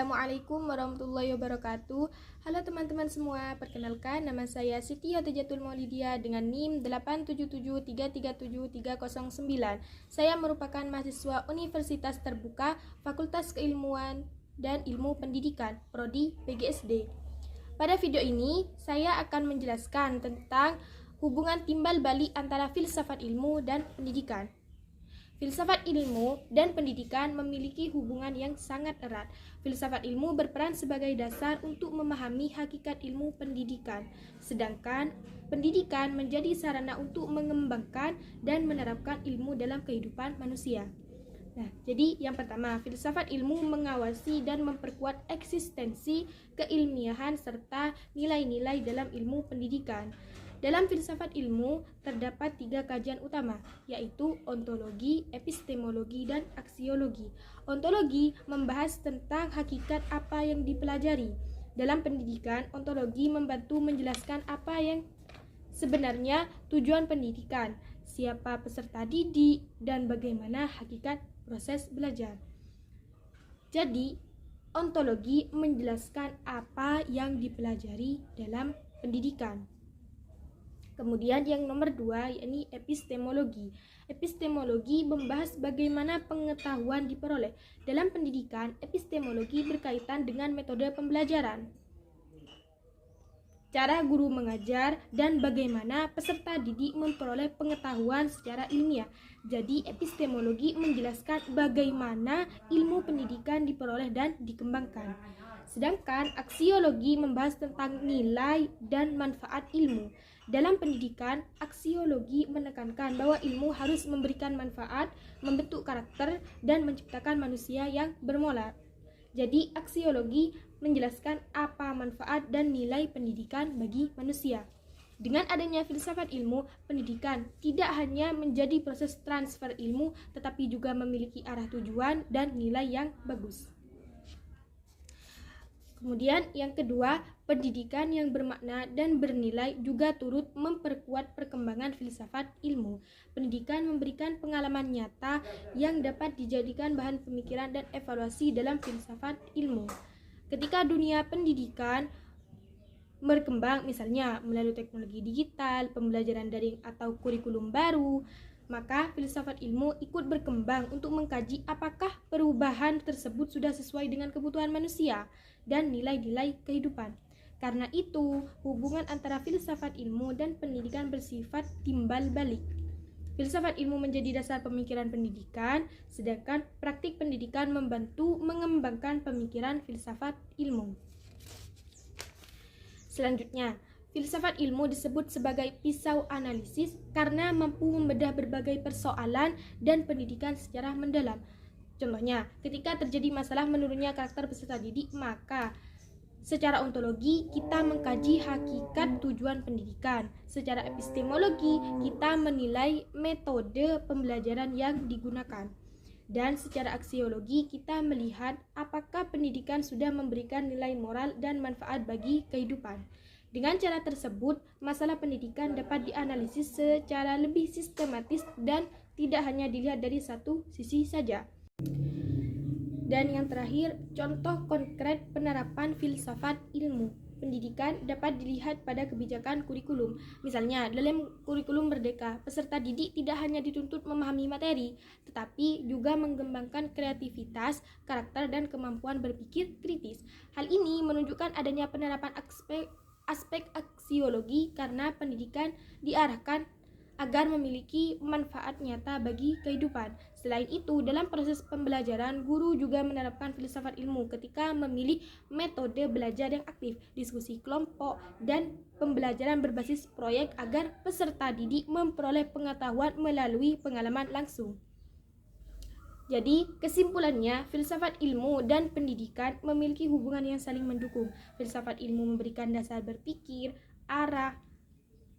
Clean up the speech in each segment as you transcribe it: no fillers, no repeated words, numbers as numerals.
Assalamualaikum warahmatullahi wabarakatuh. Halo teman-teman semua, perkenalkan nama saya Siti Hatijatul Maulidia dengan NIM 877337309. Saya merupakan mahasiswa Universitas Terbuka Fakultas Keilmuan dan Ilmu Pendidikan, Prodi PGSD. Pada video ini, saya akan menjelaskan tentang hubungan timbal balik antara filsafat ilmu dan pendidikan. Filsafat ilmu dan pendidikan memiliki hubungan yang sangat erat. Filsafat ilmu berperan sebagai dasar untuk memahami hakikat ilmu pendidikan, sedangkan pendidikan menjadi sarana untuk mengembangkan dan menerapkan ilmu dalam kehidupan manusia. Nah, jadi yang pertama, filsafat ilmu mengawasi dan memperkuat eksistensi keilmiahan serta nilai-nilai dalam ilmu pendidikan. Dalam filsafat ilmu terdapat 3 kajian utama, yaitu ontologi, epistemologi, dan aksiologi. Ontologi membahas tentang hakikat apa yang dipelajari. Dalam pendidikan, ontologi membantu menjelaskan apa yang sebenarnya tujuan pendidikan, siapa peserta didik, dan bagaimana hakikat proses belajar. Jadi, ontologi menjelaskan apa yang dipelajari dalam pendidikan. Kemudian yang nomor 2, yakni epistemologi. Epistemologi membahas bagaimana pengetahuan diperoleh. Dalam pendidikan, epistemologi berkaitan dengan metode pembelajaran, cara guru mengajar, dan bagaimana peserta didik memperoleh pengetahuan secara ilmiah. Jadi, epistemologi menjelaskan bagaimana ilmu pendidikan diperoleh dan dikembangkan. Sedangkan aksiologi membahas tentang nilai dan manfaat ilmu. Dalam pendidikan, aksiologi menekankan bahwa ilmu harus memberikan manfaat, membentuk karakter, dan menciptakan manusia yang bermoral. Jadi, aksiologi menjelaskan apa manfaat dan nilai pendidikan bagi manusia. Dengan adanya filsafat ilmu, pendidikan tidak hanya menjadi proses transfer ilmu, tetapi juga memiliki arah tujuan dan nilai yang bagus. Kemudian yang kedua, pendidikan yang bermakna dan bernilai juga turut memperkuat perkembangan filsafat ilmu. Pendidikan memberikan pengalaman nyata yang dapat dijadikan bahan pemikiran dan evaluasi dalam filsafat ilmu. Ketika dunia pendidikan berkembang, misalnya melalui teknologi digital, pembelajaran daring atau kurikulum baru, maka filsafat ilmu ikut berkembang untuk mengkaji apakah perubahan tersebut sudah sesuai dengan kebutuhan manusia dan nilai-nilai kehidupan. Karena itu, hubungan antara filsafat ilmu dan pendidikan bersifat timbal balik. Filsafat ilmu menjadi dasar pemikiran pendidikan, sedangkan praktik pendidikan membantu mengembangkan pemikiran filsafat ilmu. Selanjutnya, filsafat ilmu disebut sebagai pisau analisis karena mampu membedah berbagai persoalan dan pendidikan secara mendalam. Contohnya, ketika terjadi masalah menurunnya karakter peserta didik, maka secara ontologi kita mengkaji hakikat tujuan pendidikan. Secara epistemologi kita menilai metode pembelajaran yang digunakan. Dan secara aksiologi kita melihat apakah pendidikan sudah memberikan nilai moral dan manfaat bagi kehidupan. Dengan cara tersebut, masalah pendidikan dapat dianalisis secara lebih sistematis dan tidak hanya dilihat dari satu sisi saja. Dan yang terakhir, contoh konkret penerapan filsafat ilmu pendidikan dapat dilihat pada kebijakan kurikulum. Misalnya, dalam kurikulum Merdeka, peserta didik tidak hanya dituntut memahami materi, tetapi juga mengembangkan kreativitas, karakter, dan kemampuan berpikir kritis. Hal ini menunjukkan adanya penerapan aspek aksiologi karena pendidikan diarahkan agar memiliki manfaat nyata bagi kehidupan. Selain itu, dalam proses pembelajaran, guru juga menerapkan filsafat ilmu ketika memilih metode belajar yang aktif, diskusi kelompok, dan pembelajaran berbasis proyek agar peserta didik memperoleh pengetahuan melalui pengalaman langsung. Jadi, kesimpulannya, filsafat ilmu dan pendidikan memiliki hubungan yang saling mendukung. Filsafat ilmu memberikan dasar berpikir, arah,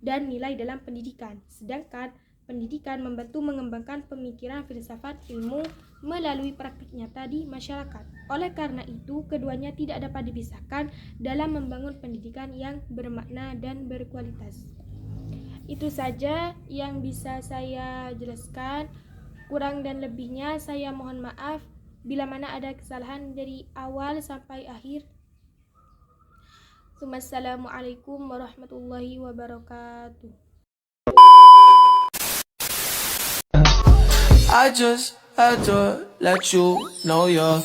dan nilai dalam pendidikan, sedangkan pendidikan membantu mengembangkan pemikiran filsafat ilmu melalui praktik nyata di masyarakat. Oleh karena itu, keduanya tidak dapat dipisahkan dalam membangun pendidikan yang bermakna dan berkualitas. Itu saja yang bisa saya jelaskan. Kurang dan lebihnya saya mohon maaf. bila mana ada kesalahan dari awal sampai akhir. Assalamualaikum warahmatullahi wabarakatuh. I just had to let you know you're